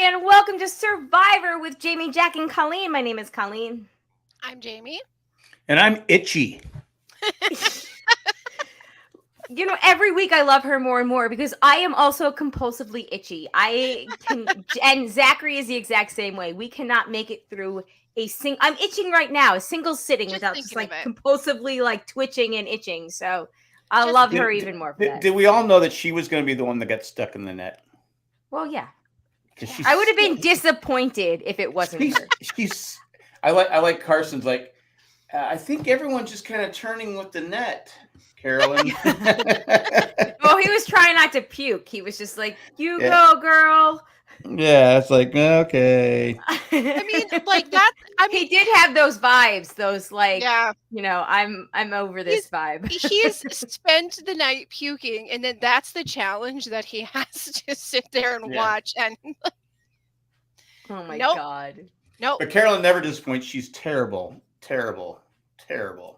and welcome to Survivor with Jamie, Jack, and Colleen. My name is Colleen. I'm Jamie. And I'm itchy. You know, every week I love her more and more because I am also compulsively itchy. And Zachary is the exact same way. We cannot make it through I'm itching right now, a single sitting without just like compulsively like twitching and itching. So I love her even more for that. Did we all know that she was going to be the one that got stuck in the net? Well, yeah. I would have been disappointed if it wasn't her. I like Carson's like, I think everyone's just kind of turning with the net, Carolyn. Well, he was trying not to puke. He was just like, you go, girl. Yeah, it's like, okay. I mean, like that. I mean, he did have those vibes, those like, you know, I'm over this vibe. He's spent the night puking, and then that's the challenge that he has to sit there and watch. And oh my God. Nope. But Carolyn never disappoints. She's terrible, terrible, terrible.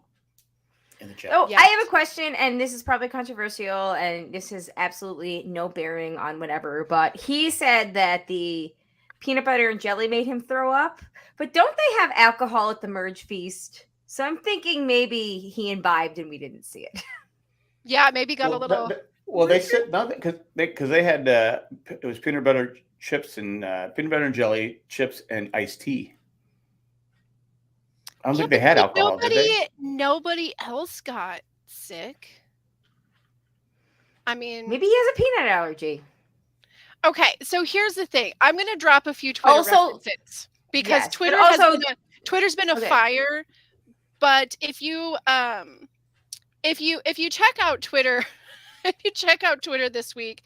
In the chat. Oh, yes. I have a question, and this is probably controversial, and this has absolutely no bearing on whatever, but he said that the peanut butter and jelly made him throw up, but don't they have alcohol at the merge feast? So I'm thinking maybe he imbibed and we didn't see it. Yeah, maybe got a little... Well, they said nothing, because they had, it was peanut butter chips and peanut butter and jelly, chips and iced tea. I don't think they had alcohol, did they? Nobody else got sick. I mean... Maybe he has a peanut allergy. Okay, so here's the thing. I'm going to drop a few Twitter references. Because Twitter's been a fire. But if you check out Twitter... if you check out Twitter this week,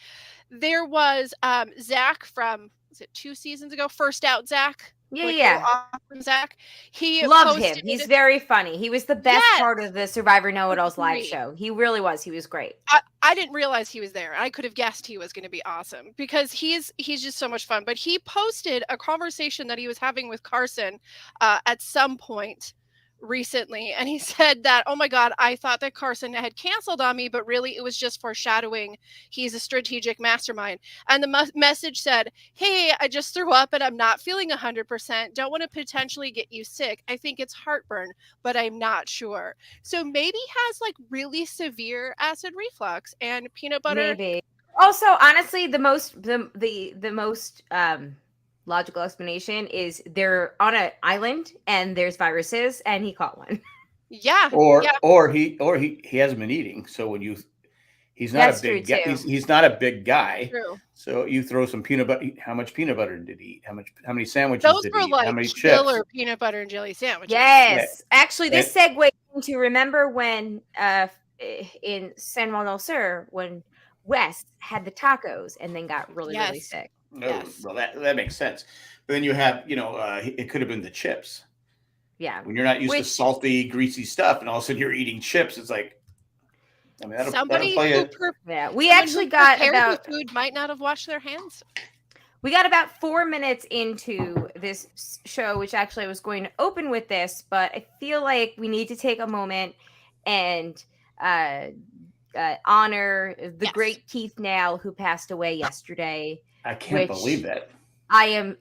there was Zach from, was it 2 seasons ago? First Out Zach. Yeah. Awesome Zach. He loved him. He's very funny. He was the best part of the Survivor Know-It-Alls live show. He really was. He was great. I didn't realize he was there. I could have guessed he was going to be awesome because he's just so much fun. But he posted a conversation that he was having with Carson at some point recently, and he said that, oh my God, I thought that Carson had canceled on me, but really it was just foreshadowing. He's a strategic mastermind. And the message said, hey, I just threw up and I'm not feeling 100%. Don't want to potentially get you sick. I think it's heartburn, but I'm not sure. So maybe he has like really severe acid reflux and peanut butter. Maybe. Also, honestly, the most logical explanation is they're on an island and there's viruses and he caught one. Yeah. Or he hasn't been eating. So when he's not a big guy. He's not a big guy. True. So you throw some peanut butter. How much peanut butter did he eat? How many sandwiches did he eat? Like how many chips? chips? Peanut butter and jelly sandwiches. Yes. Yeah. Actually, this segues into remember when in San Juan del Sur when Wes had the tacos and then got really sick. Oh, well, that makes sense. But then you have, it could have been the chips. Yeah. When you're not used to salty, greasy stuff, and all of a sudden you're eating chips, it's like, I mean, somebody we actually got about the food might not have washed their hands. We got about 4 minutes into this show, which actually I was going to open with this, but I feel like we need to take a moment and honor the great Keith Nall, who passed away yesterday. I can't believe that. I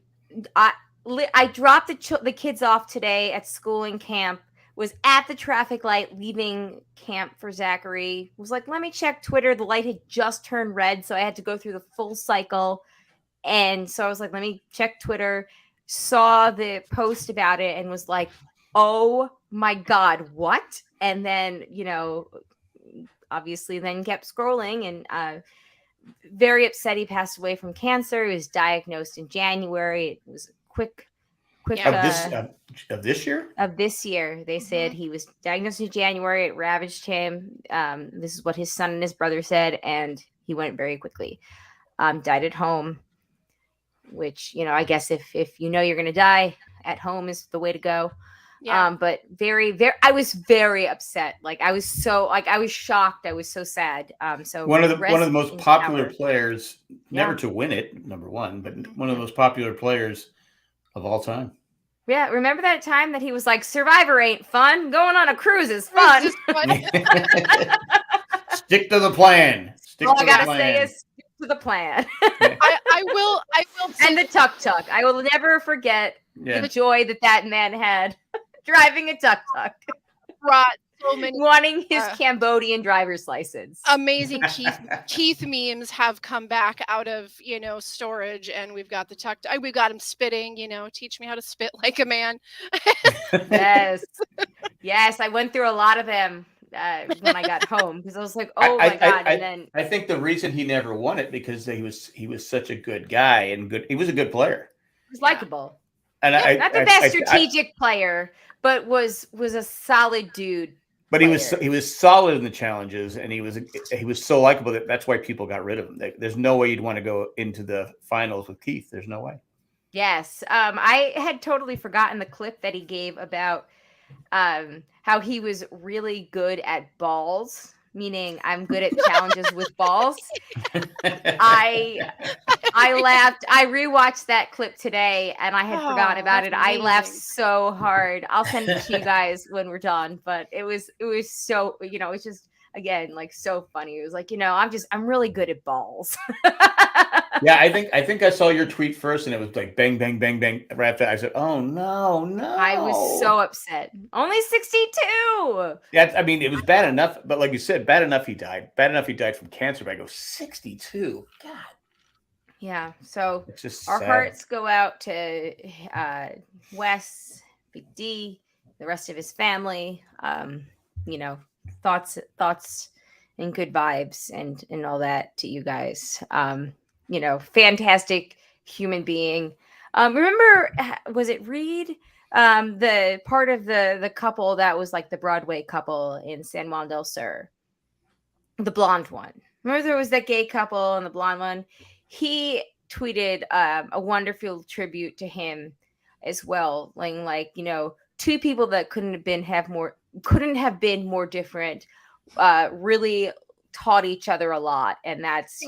dropped the kids off today at school and camp, was at the traffic light leaving camp for Zachary, was like, let me check Twitter. The light had just turned red, so I had to go through the full cycle. And so I was like, let me check Twitter, saw the post about it and was like, oh my God, what? And then, obviously then kept scrolling and very upset he passed away from cancer. He was diagnosed in January. It was quick of this year? Of this year. They said he was diagnosed in January. It ravaged him. This is what his son and his brother said, and he went very quickly. Died at home, which, I guess if you know you're going to die, at home is the way to go. Yeah. But I was very upset. Like I was shocked. I was so sad. So one of the most popular players, never to win it, number one, but one of the most popular players of all time. Yeah. Remember that time that he was like, Survivor ain't fun. Going on a cruise is fun. Stick to the plan. All I gotta say is to the plan. I will say, And the tuk-tuk. I will never forget Yeah. the joy that man had driving a tuk-tuk, brought so many wanting his Cambodian driver's license. amazing Keith memes have come back out of, storage, and we've got we've got him spitting, teach me how to spit like a man. Yes, I went through a lot of them when I got home, because I was like, oh my God. And then I think the reason he never won it because he was such a good guy and he was a good player. he was likable. And Not the best strategic player, but was a solid dude. But he was solid in the challenges, and he was so likable that's why people got rid of him. There's no way you'd want to go into the finals with Keith. There's no way. Yes, I had totally forgotten the clip that he gave about how he was really good at balls, meaning I'm good at challenges with balls. I laughed. I rewatched that clip today, and I had forgotten about it. Amazing. I laughed so hard. I'll send it to you guys when we're done. But it was so, it's just, again, like, so funny. It was like, I'm really good at balls. Yeah, I think I saw your tweet first, and it was like bang, bang, bang, bang. Right after I said, "Oh no!" I was so upset. Only 62. Yeah, I mean, it was bad enough, but like you said, bad enough he died. Bad enough he died from cancer. But I go 62. God. Yeah. So it's just our sad. hearts go out to Wes, Big D, the rest of his family. Thoughts and good vibes and all that to you guys. Fantastic human being. Remember, was it Reed? The part of the couple that was like the Broadway couple in San Juan del Sur, the blonde one. Remember there was that gay couple and the blonde one? He tweeted a wonderful tribute to him as well. Like, two people that couldn't have been more different, really taught each other a lot. And that's,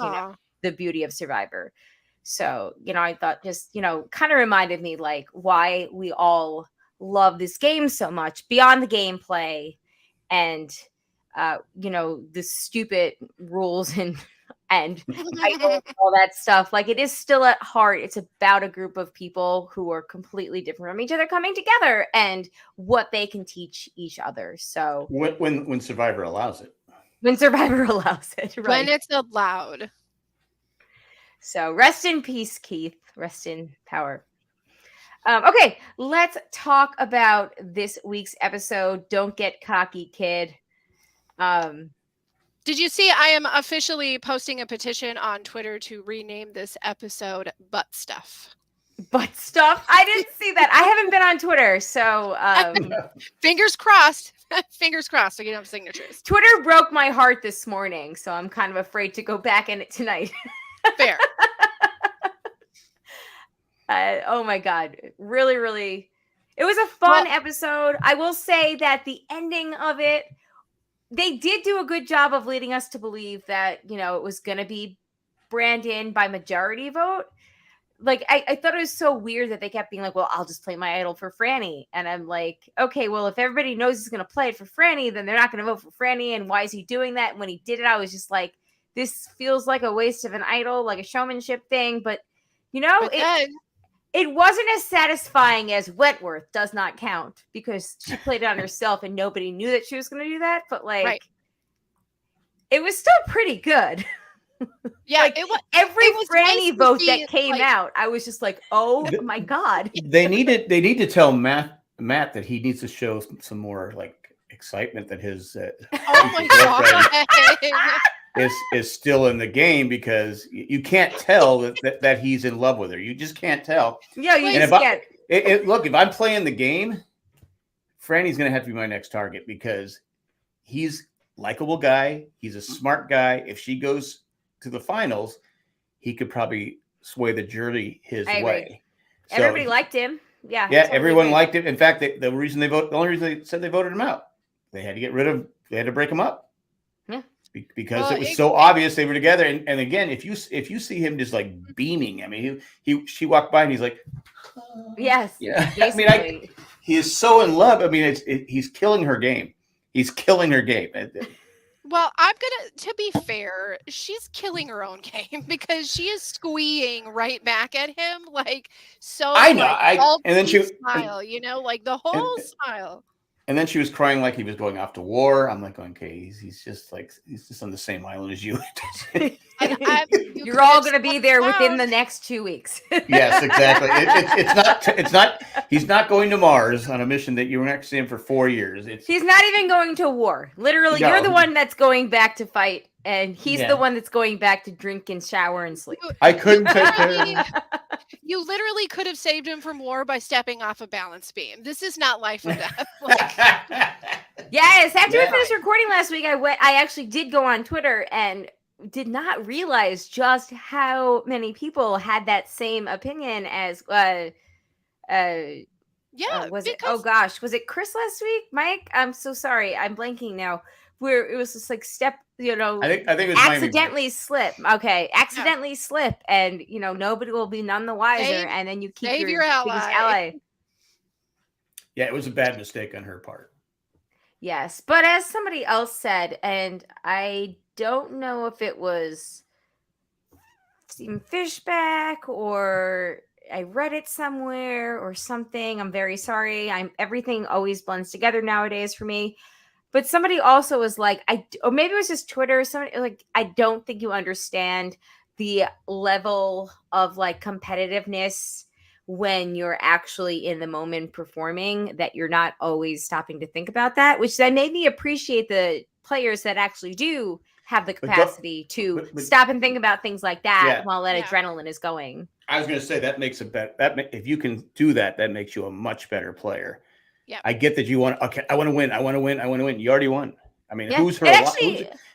the beauty of Survivor. So, I thought just, kind of reminded me like why we all love this game so much beyond the gameplay and, the stupid rules and all that stuff. Like, it is still at heart. It's about a group of people who are completely different from each other coming together and what they can teach each other. So when Survivor allows it. When Survivor allows it, right? When it's allowed. So rest in peace, Keith. Rest in power. Okay, let's talk about this week's episode. Don't get cocky, kid. Did you see I am officially posting a petition on Twitter to rename this episode Butt Stuff? Butt Stuff? I didn't see that. I haven't been on Twitter, so fingers crossed. Fingers crossed I get enough signatures. Twitter broke my heart this morning, so I'm kind of afraid to go back in it tonight. Fair. Oh my God. Really, really. It was a fun episode. I will say that the ending of it, they did do a good job of leading us to believe that, it was going to be Brandon by majority vote. Like, I thought it was so weird that they kept being like, well, I'll just play my idol for Franny. And I'm like, okay, well, if everybody knows he's going to play it for Franny, then they're not going to vote for Franny. And why is he doing that? And when he did it, I was just like, this feels like a waste of an idol, like a showmanship thing. But, it wasn't as satisfying as Wentworth Does Not Count, because she played it on herself and nobody knew that she was going to do that. But It was still pretty good. Yeah, every Franny vote that came out, I was just like, oh my God. They need to tell Matt that he needs to show some more like excitement that his oh my God. is still in the game, because you can't tell that he's in love with her. You just can't tell. Yeah, you just can't. Look, if I'm playing the game, Franny's going to have to be my next target, because he's a likable guy. He's a smart guy. If she goes to the finals, he could probably sway the jury his way. So, everybody liked him. Yeah. Totally everyone liked him. In fact, the only reason they said they voted him out, they had to break him up. Yeah. Because it was so obvious they were together. And again, if you see him just like beaming, I mean, she walked by and he's like, oh. Yes. Yeah. I mean, he is so in love. I mean, he's killing her game. He's killing her game. Well, I'm gonna, to be fair, she's killing her own game because she is squeeing right back at him, like, so, I know. like, all And then peace smile, like the and, whole smile. and then she was crying like he was going off to war. I'm like, okay, he's just on the same island as you. You're all going to be there within the next 2 weeks. Yes, exactly. It's not. He's not going to Mars on a mission that you were next to him for 4 years. He's not even going to war. Literally, No. you're the one that's going back to fight, and he's Yeah. the one that's going back to drink and shower and sleep. I couldn't take care of him. You literally could have saved him from war by stepping off a balance beam. This is not life or death. Like, Yes, after we Yeah. finished recording last week, I actually did go on Twitter and did not realize just how many people had that same opinion as yeah, was it? because Oh gosh, was it Chris last week? Mike, I'm so sorry, I'm blanking now. Where it was just like I think it was Miami accidentally slip. Okay, accidentally slip, and nobody will be none the wiser. And then you keep save your biggest ally. ally. Yeah, it was a bad mistake on her part. Yes, but as somebody else said, and I don't know if it was Steven Fishback or I read it somewhere or something. I'm very sorry. Everything always blends together nowadays for me. But somebody also was like, or maybe it was just Twitter. Somebody like, I don't think you understand the level of like competitiveness when you're actually in the moment performing, that you're not always stopping to think about that, which then made me appreciate the players that actually do have the capacity to stop and think about things like that while that adrenaline is going. I was going to say that makes a bet. If you can do that, that makes you a much better player. Yeah, I get that you want. Okay, I want to win. I want to win. I want to win. You already won. I mean, Yeah. who's her?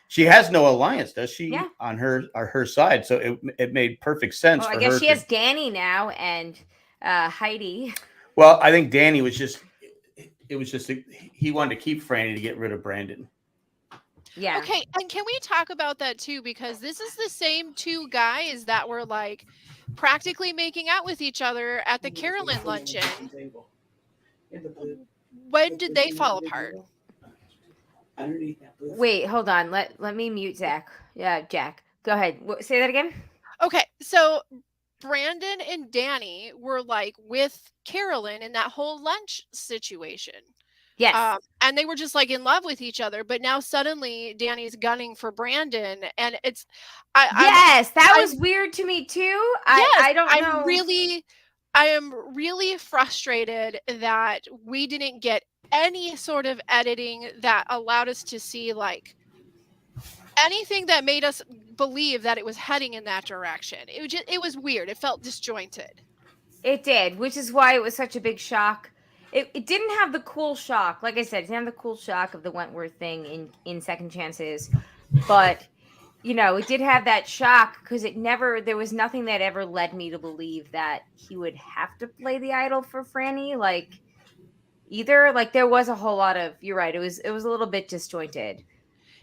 She has no alliance, does she? Yeah. On her side, so it made perfect sense. Oh, for I guess her she has Danny now and Heidi. Well, I think Danny was just. It was just he wanted to keep Franny to get rid of Brandon. Yeah. Okay, and can we talk about that too? Because this is the same two guys that were like practically making out with each other at the Carolyn luncheon. When did they fall apart? Wait, hold on. Let me mute Zach. Yeah, Jack. Go ahead. Say that again. Okay, so Brandon and Danny were like with Carolyn in that whole lunch situation. Yes. And they were just like in love with each other, but now suddenly Danny's gunning for Brandon, and it's that was weird to me too. I don't know. I am really frustrated that we didn't get any sort of editing that allowed us to see like anything that made us believe that it was heading in that direction. It was weird. It felt disjointed. It did, which is why it was such a big shock. It didn't have the cool shock. Like I said, it didn't have the cool shock of the Wentworth thing in Second Chances. But, it did have that shock because there was nothing that ever led me to believe that he would have to play the idol for Franny. Like, either. Like, there was a whole lot of, you're right, it was a little bit disjointed.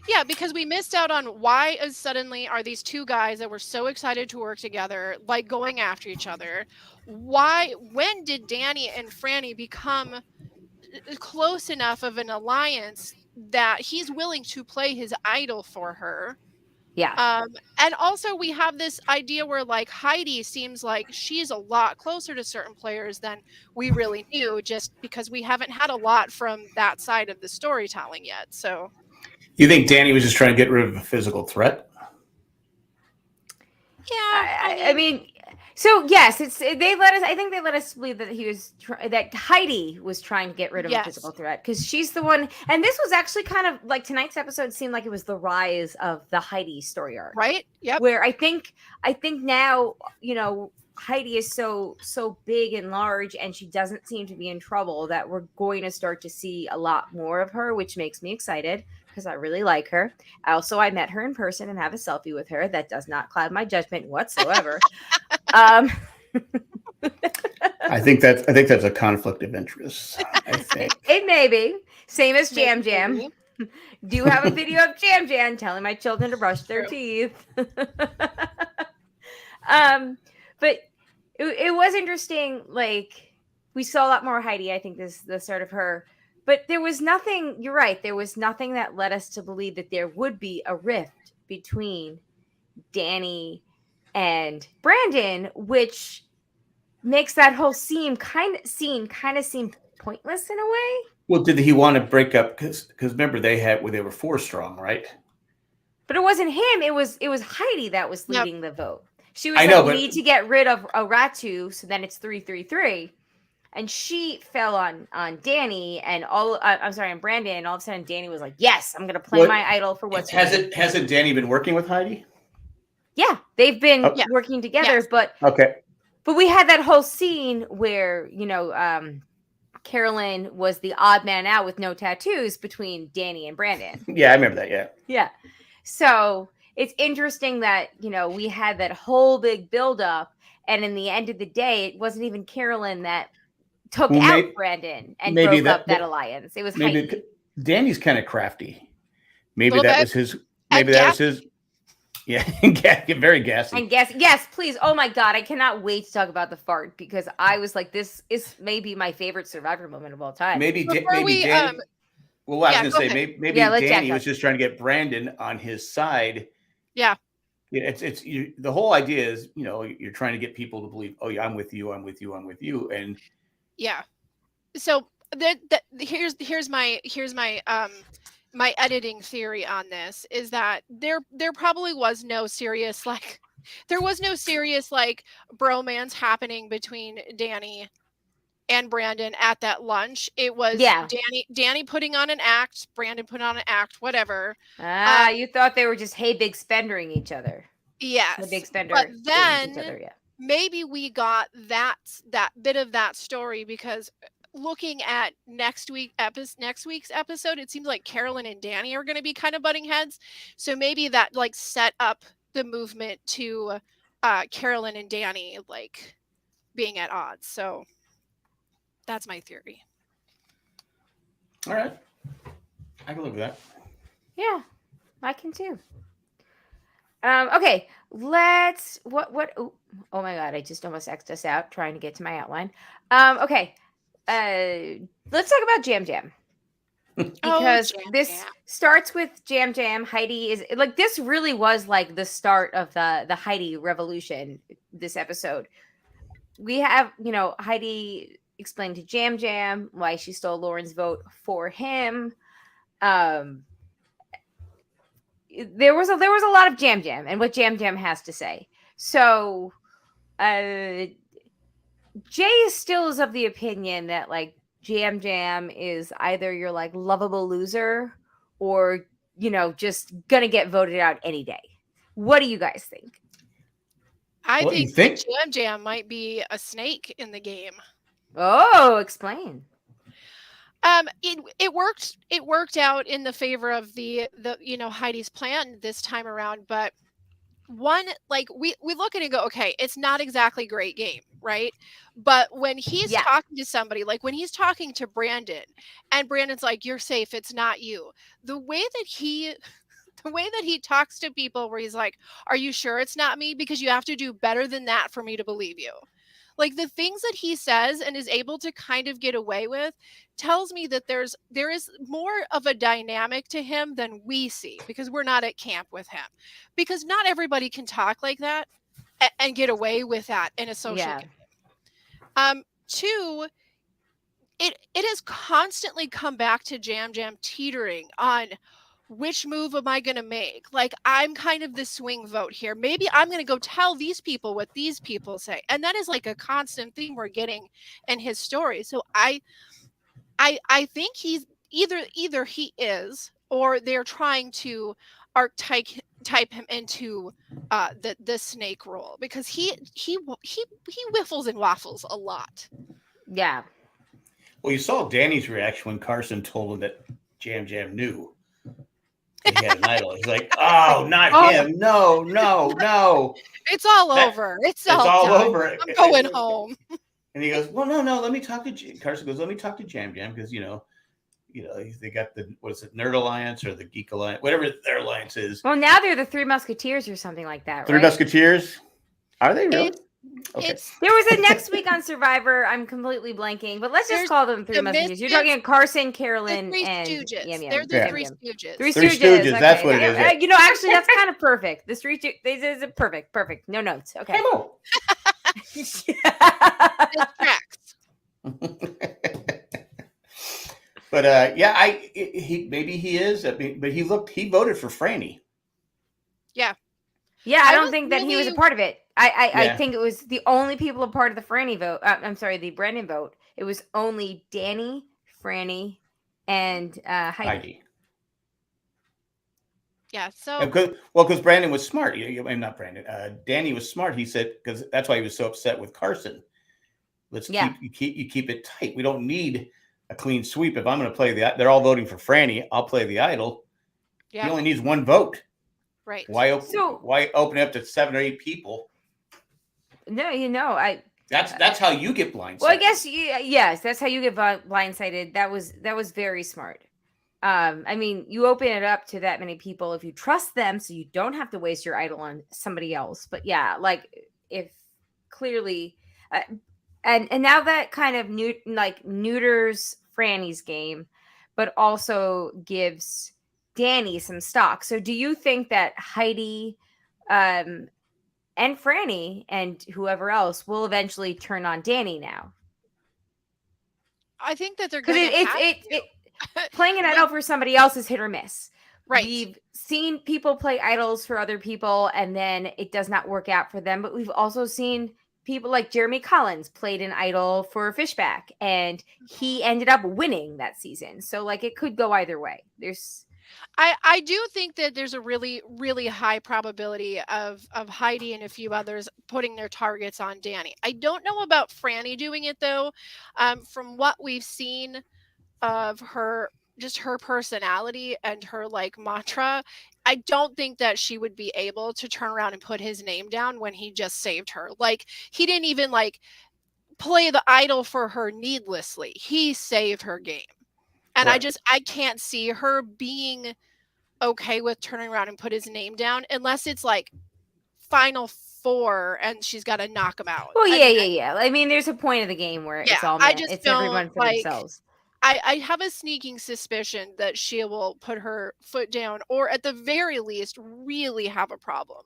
Yeah, because we missed out on why suddenly are these two guys that were so excited to work together, like going after each other. When did Danny and Franny become close enough of an alliance that he's willing to play his idol for her? Yeah. And also we have this idea where like Heidi seems like she's a lot closer to certain players than we really knew, just because we haven't had a lot from that side of the storytelling yet. So you think Danny was just trying to get rid of a physical threat? Yeah, I mean, so yes, I think they let us believe that that Heidi was trying to get rid of a physical threat because she's the one. And this was actually kind of like tonight's episode seemed like it was the rise of the Heidi story arc, right? Yep. Where I think now Heidi is so big and large, and she doesn't seem to be in trouble, that we're going to start to see a lot more of her, which makes me excited because I really like her. I met her in person and have a selfie with her. That does not cloud my judgment whatsoever. I think that's a conflict of interest. I think it may be same as Jam Jam. Do have a video of Jam Jam telling my children to brush their teeth. But it was interesting. Like, we saw a lot more Heidi. I think this is the start of her But there was nothing, you're right, there was nothing that led us to believe that there would be a rift between Danny and Brandon, which makes that whole scene kind of seem pointless in a way. Well, did he want to break up? Because remember they were 4 strong, right? But it wasn't him. It was Heidi that was leading the vote. She was I like, know, we but- need to get rid of Ratu, so then it's 3-3-3. And she fell on Danny and on Brandon. And all of a sudden, Danny was like, "Yes, I'm going to play my idol for what's hasn't Danny been working with Heidi? Yeah, they've been working together, Yes. but Okay. But we had that whole scene where Carolyn was the odd man out with no tattoos between Danny and Brandon. Yeah, I remember that. Yeah. Yeah. So it's interesting that, we had that whole big buildup. And in the end of the day, it wasn't even Carolyn that took out Brandon and broke up that alliance. It was Heidi. Danny's kind of crafty. Maybe Little that bit. was his. Maybe that was his. Yeah, very gassy. And yes, please. Oh my God, I cannot wait to talk about the fart because I was like, this is maybe my favorite Survivor moment of all time. Maybe Danny. Well, I was going to say maybe Danny was just trying to get Brandon on his side. Yeah. Yeah, the whole idea is, you're trying to get people to believe, oh yeah, I'm with you, and yeah. So here's my my editing theory on this is that there probably was no serious bromance happening between Danny and Brandon at that lunch. It was Danny putting on an act, Brandon put on an act, whatever. You thought they were just big spendering each other. Yes. The big spender. But then each other, maybe we got that bit of that story because looking at next week's episode, it seems like Carolyn and Danny are going to be kind of butting heads. So maybe that set up the movement to Carolyn and Danny being at odds. So that's my theory. All right. I can live with that. Yeah, I can too. Okay, let's oh my God, I just almost X'd us out trying to get to my outline. Okay. Let's talk about Jam Jam. Because this starts with Jam Jam. Heidi is this really was the start of the Heidi revolution, this episode. We have, Heidi explained to Jam Jam why she stole Lauren's vote for him. There was a lot of Jam Jam and what Jam Jam has to say. So Jay still is of the opinion that Jam Jam is either your lovable loser or just gonna get voted out any day. What do you guys think? I think Jam Jam might be a snake in the game. Oh, explain. It worked out in the favor of the Heidi's plan this time around, but one, we look at it and go, okay, it's not exactly great game, right? But when he's talking to somebody, when he's talking to Brandon and Brandon's like, you're safe, it's not you. The way that he talks to people where he's like, are you sure it's not me? Because you have to do better than that for me to believe you. The things that he says and is able to kind of get away with tells me that there is more of a dynamic to him than we see because we're not at camp with him. Because not everybody can talk like that and get away with that in a social game. Two, it has constantly come back to Jam Jam teetering on which move am I going to make? I'm kind of the swing vote here. Maybe I'm going to go tell these people what these people say. And that is a constant thing we're getting in his story. So I think he's either he is, or they're trying to archetype him into the snake role because he whiffles and waffles a lot. Yeah. Well, you saw Danny's reaction when Carson told him that Jam Jam knew he had an idol. He's like, "Oh, not him! No! It's all over. It's all done. Over. I'm going home." And he goes, "Well, no. Let me talk to Carson." Goes, "Let me talk to Jam Jam because they got the Nerd Alliance or the Geek Alliance, whatever their alliance is." Well, now they're the Three Musketeers or something like that. Three Musketeers? Are they really? Okay. It's There was a next week on Survivor. I'm completely blanking, but let's just There's call them Three the Musketeers. You're Misfits, talking Carson, the Carolyn, Three and Stooges. Yum Yum. They're the Yeah. Three Yum. Stooges. Three Three Stooges. Stooges, that's what it is, yeah. You know, actually, that's kind of perfect. The Three Stooges. This is perfect. Perfect. No notes. Okay. Hello. It tracks. But maybe he is. I mean, but he voted for Franny. Yeah. Yeah, I I don't was think that he was a really- part of it. I Yeah. think it was the only people a part of the Franny vote. I'm sorry, the Brendan vote. It was only Danny, Franny, and Heidi. Heidi. Yeah. So Because Brandon was smart. I'm not Brandon. Danny was smart. He said because that's why he was so upset with Carson. Let's keep it tight. We don't need a clean sweep. If I'm going to play they're all voting for Franny. I'll play the idol. yeah. He only needs one vote. Right. Why open it up to 7 or 8 people? No, That's how you get blindsided. Well, I guess yes, that's how you get blindsided. That was very smart. I mean, you open it up to that many people if you trust them, so you don't have to waste your idol on somebody else. But yeah, like if clearly, and now that kind of neuters Franny's game, but also gives Danny some stock. So do you think that Heidi, and Franny and whoever else will eventually turn on Danny now? I think that they're Because going to it playing an idol for somebody else is hit or miss. Right. We've seen people play idols for other people and then it does not work out for them. But we've also seen people like Jeremy Collins played an idol for Fishback and he ended up winning that season. So like it could go either way. I do think that there's a really, really high probability of Heidi and a few others putting their targets on Danny. I don't know about Franny doing it though. From what we've seen of her, just her personality and her like mantra, I don't think that she would be able to turn around and put his name down when he just saved her. Like he didn't even like play the idol for her needlessly. He saved her game. And Right. I can't see her being okay with turning around and put his name down unless it's like final 4 and she's got to knock him out. Well, yeah. I mean, there's a point of the game where it's all meant. It's everyone for themselves. I have a sneaking suspicion that she will put her foot down or at the very least really have a problem.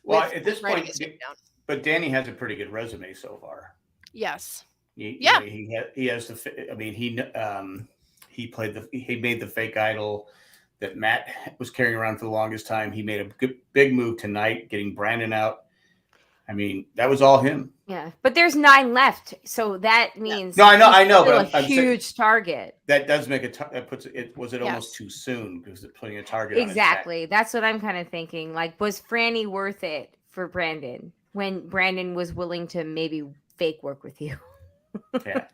Well, at this writing point, his name down. but Danny has a pretty good resume so far. Yes. He has the. I mean, he made the fake idol that Matt was carrying around for the longest time. He made a big move tonight, getting Brandon out. I mean, that was all him. Yeah, but there's 9 left, so that means no, I know, but I'm huge target. That does make that puts it. Was it almost too soon because it's putting a target? Exactly. That's what I'm kind of thinking. Like, was Franny worth it for Brandon when Brandon was willing to maybe fake work with you? Yeah.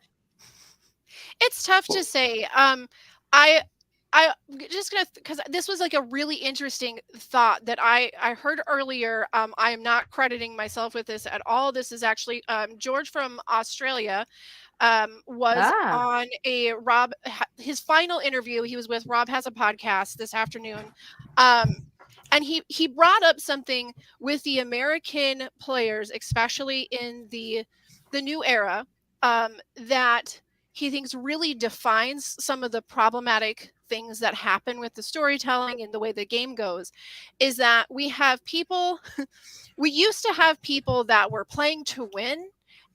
It's tough to say. I just gonna because this was like a really interesting thought that I heard earlier. I am not crediting myself with this at all. This is actually George from Australia was on his final interview. He was with Rob Has a Podcast this afternoon. And he brought up something with the American players, especially in the new era, that he thinks really defines some of the problematic things that happen with the storytelling and the way the game goes, is that we have people, we used to have people that were playing to win,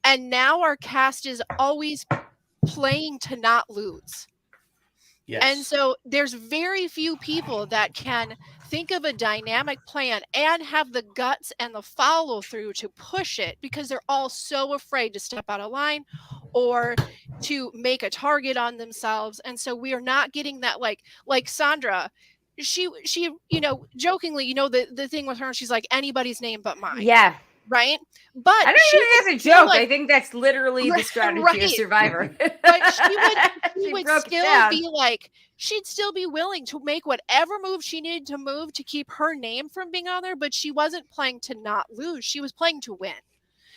and now our cast is always playing to not lose. Yes. And so there's very few people that can think of a dynamic plan and have the guts and the follow through to push it because they're all so afraid to step out of line or to make a target on themselves. And so we are not getting that like Sandra, she jokingly, the thing with her, she's like anybody's name but mine. Yeah. Right. But I don't think that's a joke. I think that's literally the strategy of Survivor. But she would still be like, she'd still be willing to make whatever move she needed to move to keep her name from being on there. But she wasn't playing to not lose. She was playing to win.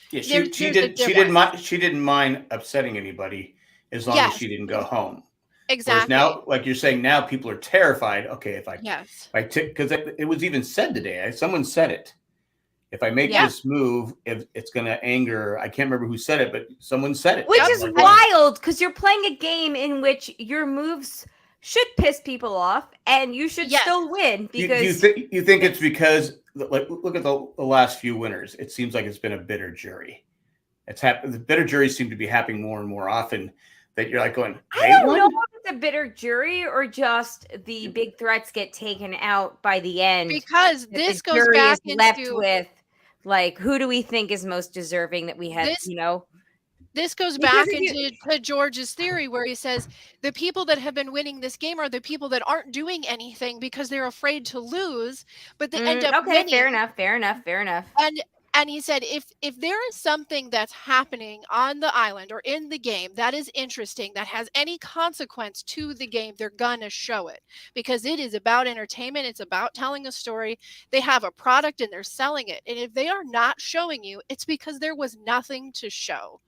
Yeah, she didn't mind upsetting anybody as long as she didn't go home. Exactly. Whereas now, like you're saying, now people are terrified. Okay, because it was even said today. Someone said it. if I make this move, if it's going to anger, I can't remember who said it, but someone said it. Which is wild, because you're playing a game in which your moves should piss people off, and you should still win. Because you think it's because, like, look at the last few winners. It seems like it's been a bitter jury. The bitter juries seem to be happening more and more often. That you're like going, I don't know if it's a bitter jury or just the big threats get taken out by the end. Because this goes back left with, like, who do we think is most deserving that we have, This goes back into George's theory where he says the people that have been winning this game are the people that aren't doing anything because they're afraid to lose, but they end up winning. Fair enough. And he said, if there is something that's happening on the island or in the game that is interesting, that has any consequence to the game, they're gonna show it because it is about entertainment. It's about telling a story. They have a product and they're selling it. And if they are not showing you, it's because there was nothing to show.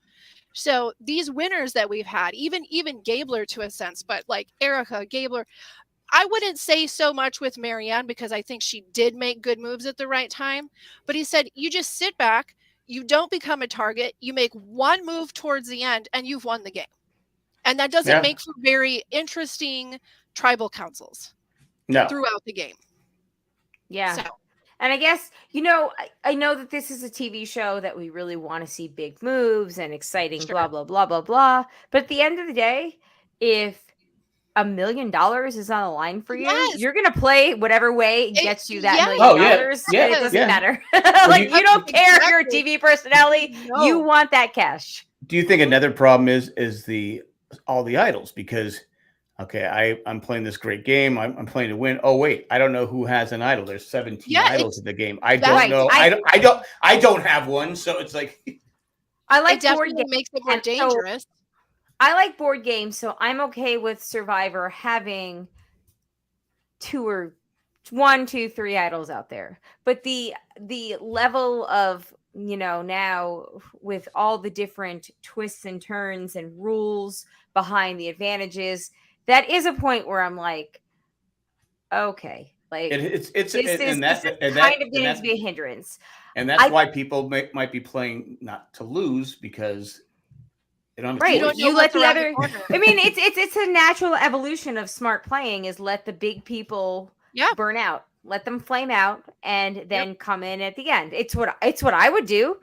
So these winners that we've had, even Gabler to a sense, but like Erica, Gabler, I wouldn't say so much with Marianne because I think she did make good moves at the right time. But he said, you just sit back, you don't become a target, you make one move towards the end, and you've won the game. And that doesn't make for very interesting tribal councils throughout the game. Yeah. So. And I guess, I know that this is a TV show that we really want to see big moves and exciting, blah, blah, blah, blah, blah. But at the end of the day, if $1 million is on the line for you, you're going to play whatever way gets you that $1 million. It doesn't matter. Like, you don't care if you're a TV personality. No. You want that cash. Do you think another problem is all the idols? Because, I'm playing this great game. I'm playing to win. Oh, wait, I don't know who has an idol. There's 17 idols in the game. I don't know. I don't have one. So it's like, I like board games. Makes it more dangerous. I like board games, so I'm okay with Survivor having 1, 2, 3 idols out there. But the level of, now with all the different twists and turns and rules behind the advantages, that is a point where I'm like, okay, like it's kind of going to be a hindrance. And that's why people might be playing not to lose because. You let the other. I mean, it's a natural evolution of smart playing. Is let the big people burn out, let them flame out, and then come in at the end. It's what I would do.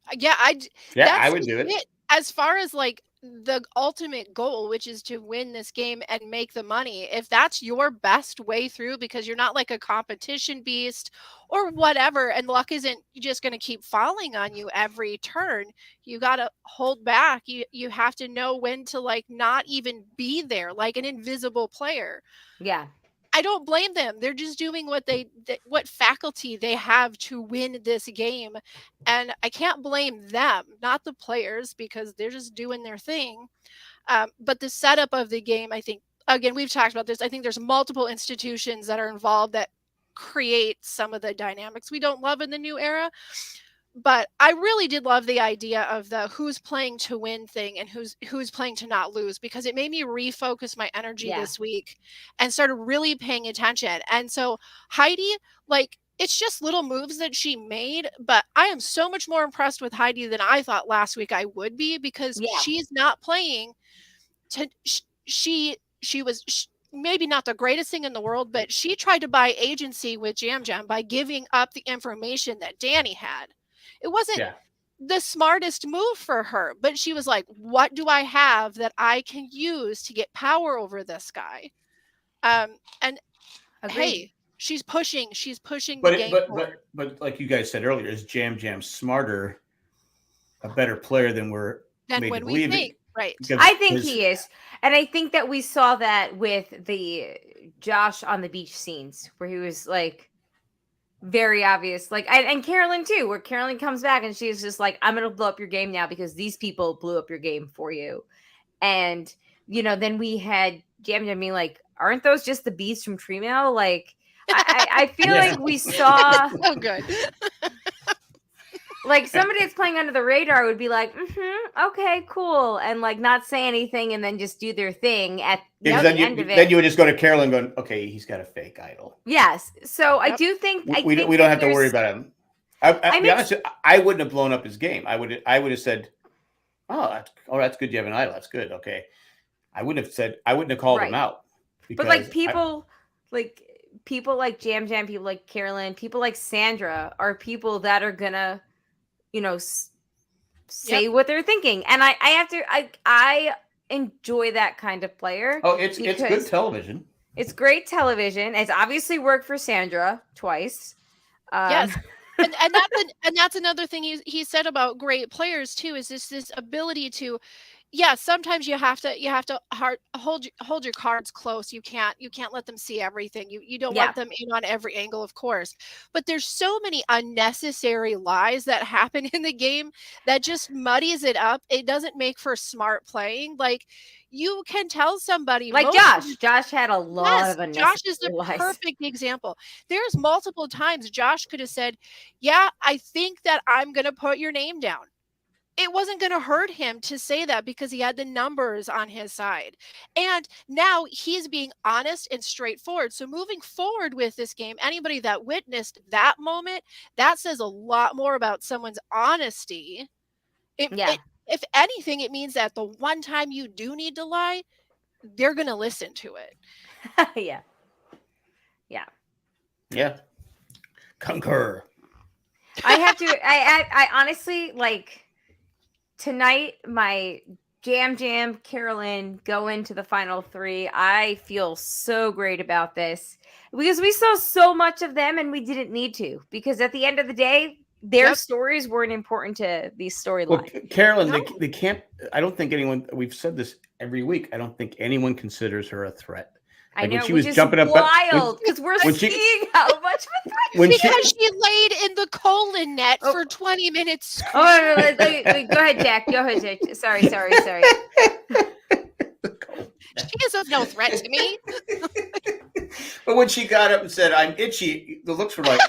I would do it. As far as like the ultimate goal, which is to win this game and make the money, if that's your best way through because you're not like a competition beast or whatever, and luck isn't just going to keep falling on you every turn, you got to hold back. You have to know when to like not even be there, like an invisible player. Yeah. I don't blame them. They're just doing what faculty they have to win this game. And I can't blame them, not the players, because they're just doing their thing. But the setup of the game, I think, again, we've talked about this. I think there's multiple institutions that are involved that create some of the dynamics we don't love in the new era. But I really did love the idea of the who's playing to win thing and who's playing to not lose, because it made me refocus my energy this week and started really paying attention. And so Heidi, like, it's just little moves that she made, but I am so much more impressed with Heidi than I thought last week I would be, because she's not playing to, she was maybe not the greatest thing in the world, but she tried to buy agency with Jam Jam by giving up the information that Danny had. It wasn't the smartest move for her, but she was like, what do I have that I can use to get power over this guy? And hey, she's pushing the game forward. But like you guys said earlier, is Jam Jam smarter, a better player than we're made to believe it? Right. I think he is. And I think that we saw that with the Josh on the beach scenes where he was like, very obvious, like, and Carolyn too, where Carolyn comes back and she's just like, I'm gonna blow up your game now because these people blew up your game for you. And then we had Jam Jam being like, aren't those just the bees from Tree Mail? Like, I feel like we saw so good. Like somebody that's playing under the radar would be like, okay, cool, and like not say anything and then just do their thing at the end of it. Then you would just go to Carolyn going, okay, he's got a fake idol. Yes. So I do think we don't have to worry about him. I'll be honest, I wouldn't have blown up his game. I would have said, that's good. You have an idol. That's good. Okay. I wouldn't have called him out. But like people like Jam Jam, people like Carolyn, people like Sandra are people that are gonna, say what they're thinking. And I enjoy that kind of player. Oh, it's good television. It's great television. It's obviously worked for Sandra twice. Yes. And that's another thing he said about great players too, is this ability to, sometimes you have to hold your cards close. You can't let them see everything. You don't want them in on every angle, of course. But there's so many unnecessary lies that happen in the game that just muddies it up. It doesn't make for smart playing. Like, you can tell somebody, like Josh had a lot of unnecessary Josh is the perfect example. There's multiple times Josh could have said, I think that I'm going to put your name down. It wasn't going to hurt him to say that because he had the numbers on his side. And now he's being honest and straightforward. So moving forward with this game, anybody that witnessed that moment, that says a lot more about someone's honesty. If anything, it means that the one time you do need to lie, they're going to listen to it. Yeah. Concur. I honestly, like, tonight, my Jam Carolyn go into the final 3. I feel so great about this because we saw so much of them and we didn't need to, because at the end of the day, their stories weren't important to these storylines. Well, Carolyn, they can't. I don't think anyone. We've said this every week. I don't think anyone considers her a threat. Like, I know, when she was jumping up, wild because we're seeing how much of a threat. Because she laid in the colon net for 20 minutes. Go ahead, Jack. Sorry. She is of no threat to me. But when she got up and said, "I'm itchy," the looks were like,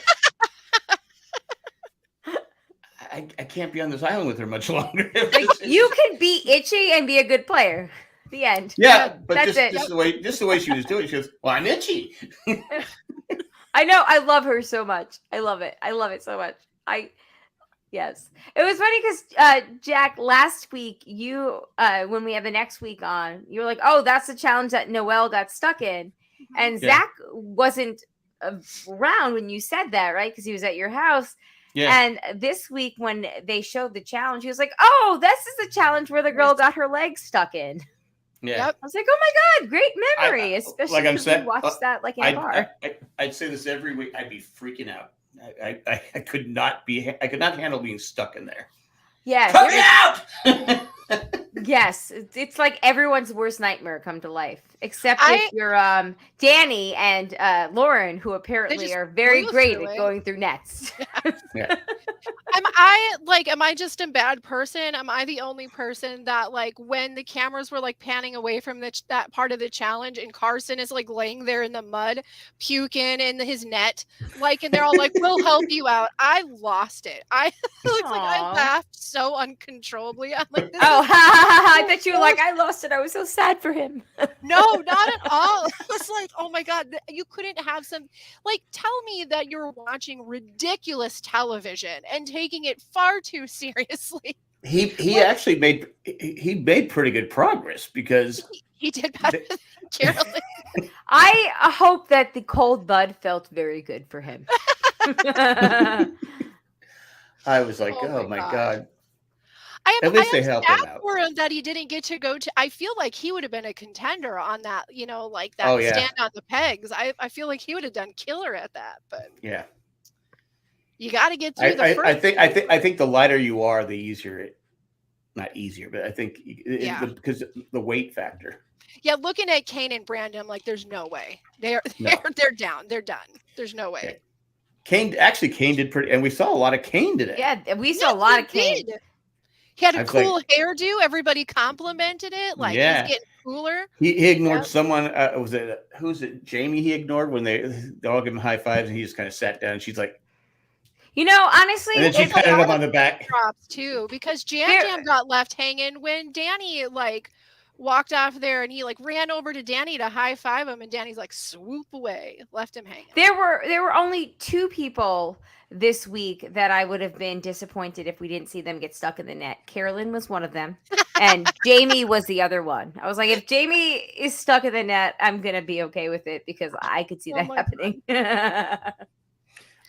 I can't be on this island with her much longer. Like, you can be itchy and be a good player. The end. Yeah, but just the way she was doing it, she goes, "Well, I'm itchy." I know. I love her so much. I love it so much. Yes. It was funny because Jack, last week you when we have the next week on, you were like, "Oh, that's the challenge that Noelle got stuck in," and Zach wasn't around when you said that, right? Because he was at your house. Yeah. And this week when they showed the challenge, he was like, "Oh, this is the challenge where the girl got her leg stuck in." Yeah. I was like, "Oh my God, great memory!" Especially like because we watched that like in a bar. I'd say this every week. I'd be freaking out. I could not handle being stuck in there. Yeah. Cut me out! Yes, it's like everyone's worst nightmare come to life, except if you're Danny and Lauren, who apparently are very great at going through nets. Yeah. Am I just a bad person? Am I the only person that, like, when the cameras were like panning away from that part of the challenge and Carson is like laying there in the mud, puking in his net, like, and they're all like, "We'll help you out." I lost it. I laughed so uncontrollably. I'm like, I bet you were like, "I lost it. I was so sad for him." No, not at all. I was like, "Oh my God, you couldn't have some, like, tell me that you're watching ridiculous television and taking it far too seriously." He actually made pretty good progress because he did better than Carolyn. I hope that the cold bud felt very good for him. I was like, oh my God. At least they helped him out. For him that he didn't get to go to. I feel like he would have been a contender on that, like that stand on the pegs. I feel like he would have done killer at that. But yeah, you got to get through the first. I think the lighter you are, the easier not easier, but I think because the weight factor. Yeah, looking at Kane and Brandon, I'm like, there's no way they're down. They're done. There's no way. Yeah. Kane did pretty, and we saw a lot of Kane today. Yeah, we saw a lot of Kane. He had a cool hairdo. Everybody complimented it. Like, he's getting cooler. He ignored someone. Who's it? Jamie. He ignored when they all give him high fives, and he just kind of sat down. And she's like, honestly, and then she patted him on the back. Drops too, because Jam got left hanging when Danny walked off there, and he like ran over to Danny to high five him, and Danny's like swoop away, left him hanging. There were only 2 people this week that I would have been disappointed if we didn't see them get stuck in the net. Carolyn was one of them, and Jamie was the other one. I was like, if Jamie is stuck in the net, I'm gonna be okay with it because I could see that happening.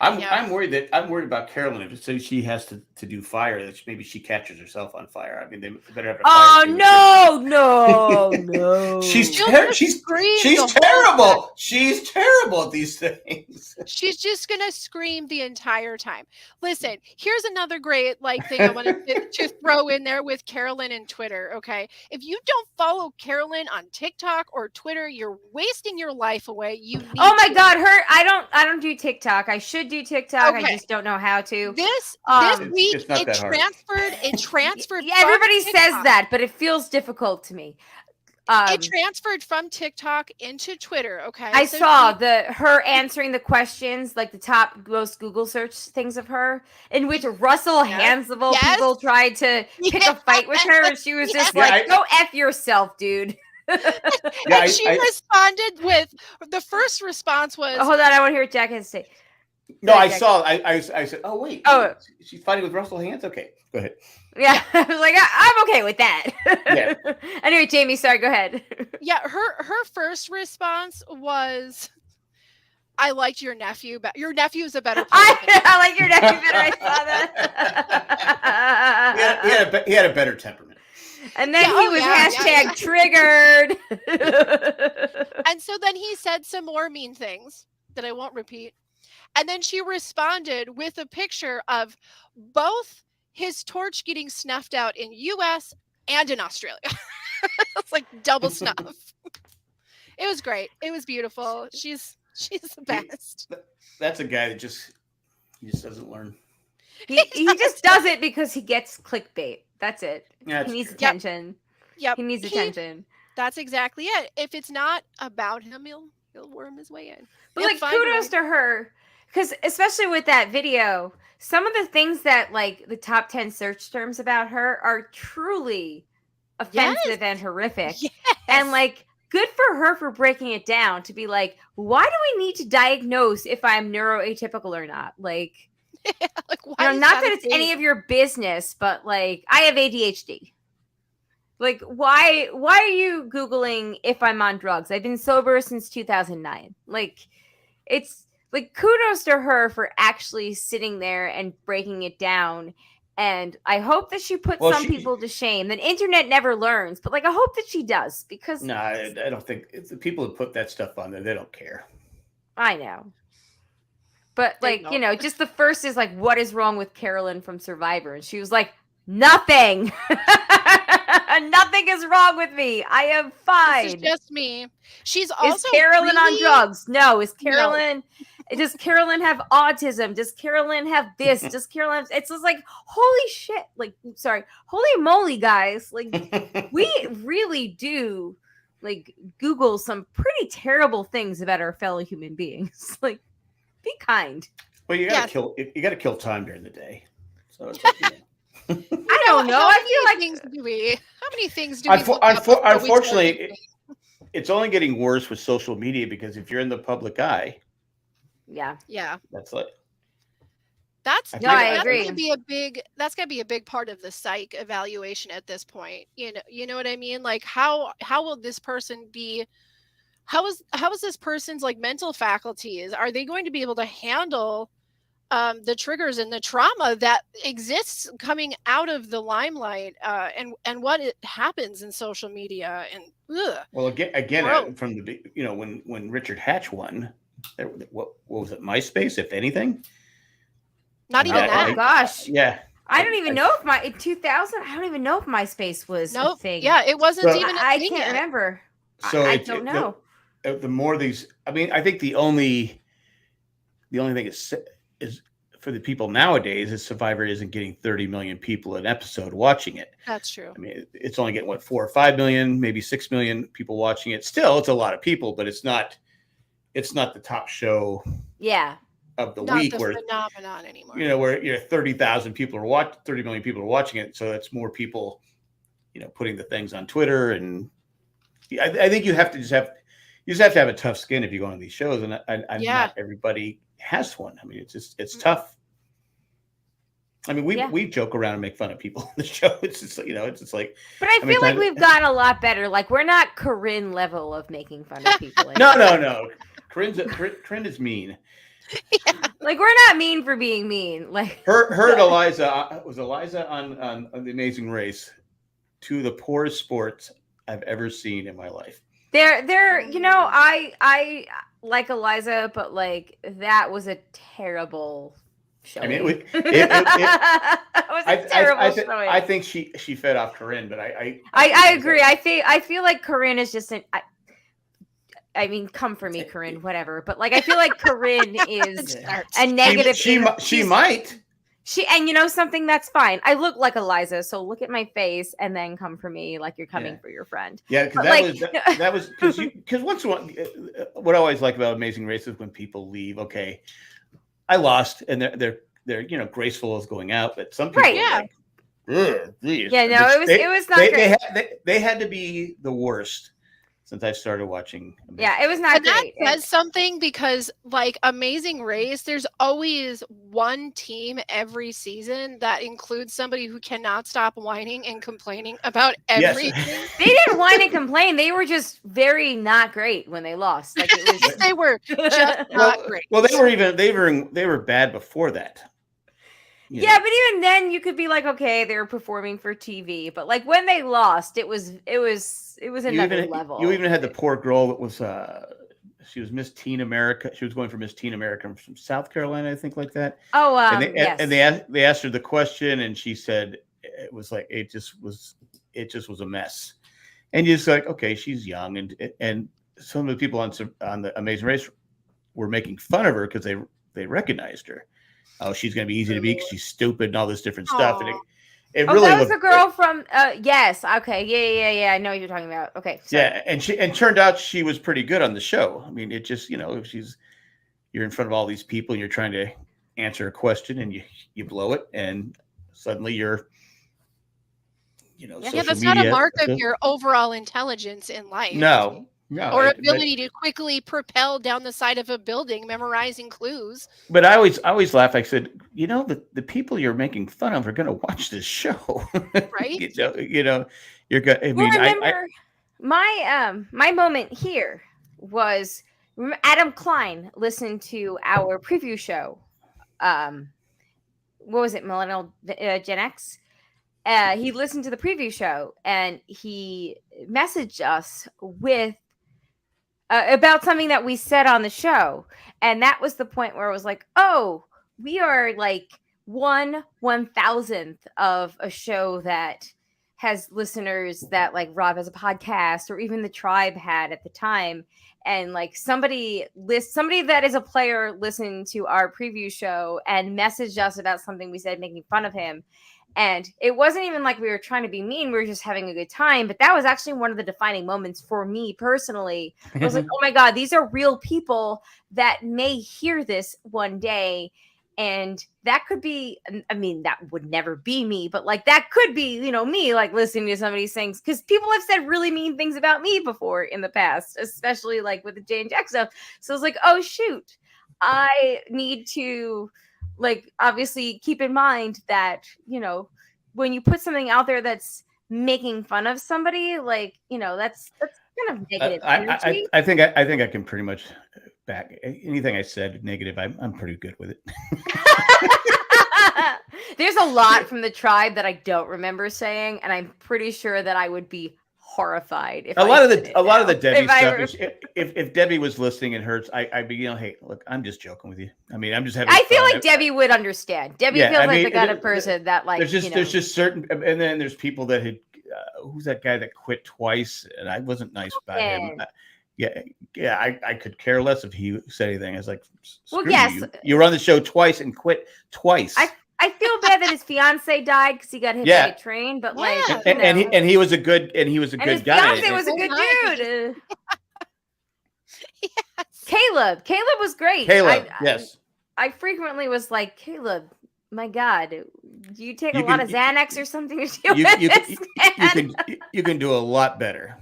I'm worried about Carolyn. If so she has to do fire, that maybe she catches herself on fire. I mean, they better have a fire. No. She's terrible. She's terrible at these things. She's just gonna scream the entire time. Listen, here's another great thing I wanted to throw in there with Carolyn and Twitter. Okay, if you don't follow Carolyn on TikTok or Twitter, you're wasting your life away. Oh my God, I don't do TikTok. I should do TikTok. Okay. I just don't know how to. This week it transferred. Yeah, everybody says that, but it feels difficult to me. It transferred from TikTok into Twitter. Okay, I saw her answering the questions, like the top most Google search things of her, in which Russell Hansel people tried to pick a fight with her, and she was just go F yourself, dude. And she responded with the first response was, hold on, I want to hear what Jack has to say. No, I saw. I said, "Oh wait, she's fighting with Russell Hands." Okay, go ahead. Yeah, I was like, I'm okay with that. Yeah. Anyway, Jamie, sorry, go ahead. Yeah, her first response was, "I liked your nephew, but your nephew's a better player." I like your nephew better. I saw that. He had a better temperament. And then he was triggered. And so then he said some more mean things that I won't repeat. And then she responded with a picture of both his torch getting snuffed out in US and in Australia. It's like double snuff. It was great. It was beautiful. She's the best. That's a guy that just doesn't learn. He just does it because he gets clickbait. That's it. Yeah, he needs attention. Yep. He needs attention. That's exactly it. If it's not about him, he'll worm his way in. But kudos to her. Because especially with that video, some of the things that the top 10 search terms about her are truly offensive and horrific. Yes. And good for her for breaking it down to be like, why do we need to diagnose if I'm neuroatypical or not? Why not that it's any of your business, but I have ADHD. Why are you Googling if I'm on drugs? I've been sober since 2009. It's kudos to her for actually sitting there and breaking it down. And I hope that she puts people to shame. The internet never learns, but I hope that she does because. No, I don't think the people who put that stuff on there, they don't care. I know. But just the first is what is wrong with Carolyn from Survivor? And she was like, nothing. Nothing is wrong with me. I am fine. This is just me. She's also. Is Carolyn on drugs? No. Is Carolyn? No. Does Carolyn have autism? Does Carolyn have this? Does Carolyn? It's just holy shit. Holy moly, guys. We really do Google some pretty terrible things about our fellow human beings. Be kind. Well, you gotta kill time during the day. So it's I don't know. I feel how many things do we? Unfortunately, it's only getting worse with social media because if you're in the public eye. Yeah. That's I agree. That's gonna be a big part of the psych evaluation at this point. You know what I mean? How will this person be? How is this person's mental faculties? Are they going to be able to handle the triggers and the trauma that exists coming out of the limelight and what it happens in social media and well again from the when Richard Hatch won, what was it, MySpace, if anything? Not even that. Oh gosh. Yeah. I don't even know if in 2000 I don't even know if MySpace was a thing. Yeah, it wasn't even I can't remember. So I don't know. The more these, I mean, I think the only thing is for the people nowadays is Survivor isn't getting 30 million people an episode watching it. That's true. I mean, it's only getting 4 or 5 million, maybe 6 million people watching it. Still, it's a lot of people, but it's not the top show. Yeah. Of the week, the where phenomenon anymore. Where 30,000 people are 30 million people are watching it, so it's more people, putting the things on Twitter and I think you have to have a tough skin if you go on these shows, and Yeah. not everybody has one. I mean, it's tough. I mean, we joke around and make fun of people on the show. It's just it's just like. But I feel like we've gotten a lot better. Like we're not Corinne level of making fun of people. No. Corinne is mean. Yeah. Like we're not mean for being mean. Like her and Eliza on The Amazing Race, two of the poorest sports I've ever seen in my life. They're I like Eliza, but like that was a terrible show. I mean, it was a terrible show. I think she fed off Corinne, but I agree. I feel like Corinne is just I mean, come for me, Corinne, whatever. But like, I feel like Corinne is a negative. She might. And something, that's fine. I look like Eliza, so look at my face and then come for me like you're coming for your friend. Yeah, because that was because once what I always like about Amazing Race is when people leave. Okay, I lost, and they're graceful as going out, but some people are like, it was not great. They had to be the worst since I started watching. Yeah, it was not great. That says something because, like, Amazing Race, there's always one team every season that includes somebody who cannot stop whining and complaining about everything. Yes. They didn't whine and complain. They were just very not great when they lost. Like it was, they were just not great. Well, they were bad before that. Yeah, but even then, you could be like, okay, they were performing for TV, but like when they lost, it was another level. You even had the poor girl that was she was Miss Teen America. She was going for Miss Teen America from South Carolina, I think, like that. Oh, yes. And they asked her the question, and she said it was like it just was a mess. And you're just like, okay, she's young, and some of the people on the Amazing Race were making fun of her because they recognized her. Oh, she's going to be easy to beat because she's stupid and all this different stuff. And it really that was the girl from yes. Okay. Yeah. I know what you're talking about. Okay. Sorry. Yeah. And turned out she was pretty good on the show. I mean, it just, you're in front of all these people and you're trying to answer a question and you blow it. And suddenly you're, yeah, that's not a mark of your overall intelligence in life. No. Or ability to quickly propel down the side of a building, memorizing clues. But I always laugh. I said, the people you're making fun of are going to watch this show, right? You're good. I mean, remember my moment here was Adam Klein listened to our preview show. What was it, Millennial Gen X? He listened to the preview show and he messaged us with. About something that we said on the show. And that was the point where it was like, oh, we are like 1/1000th of a show that has listeners that like Rob has a podcast or even the Tribe had at the time. And like somebody that is a player listened to our preview show and messaged us about something we said making fun of him. And it wasn't even like we were trying to be mean. We were just having a good time. But that was actually one of the defining moments for me personally. I was like, oh my God, these are real people that may hear this one day. And that could be, I mean, that would never be me, but like that could be, me like listening to somebody's things. Because people have said really mean things about me before in the past, especially like with the J&J stuff. So I was like, oh, shoot, I need to like obviously keep in mind that when you put something out there that's making fun of somebody, like that's kind of negative energy. I think I can pretty much back anything I said negative. I'm pretty good with it. There's a lot from the Tribe that I don't remember saying, and I'm pretty sure that I would be horrified if a lot of the Debbie stuff. If Debbie was listening and hurts, I'd be hey, look, I'm just joking with you. I mean, I'm just having. I feel like Debbie would understand. Debbie feels like the kind of person that like there's just certain, and then there's people that had who's that guy that quit twice, and I wasn't nice about him. I could care less if he said anything. I was like, well, yes, you were on the show twice and quit twice. I feel bad that his fiance died because he got hit by a train, but like, and he was a good guy. His fiance was a good dude. Yes. Caleb was great. Yes. I frequently was like, Caleb, my God, do you take a lot of Xanax or something to deal with this? You can do a lot better.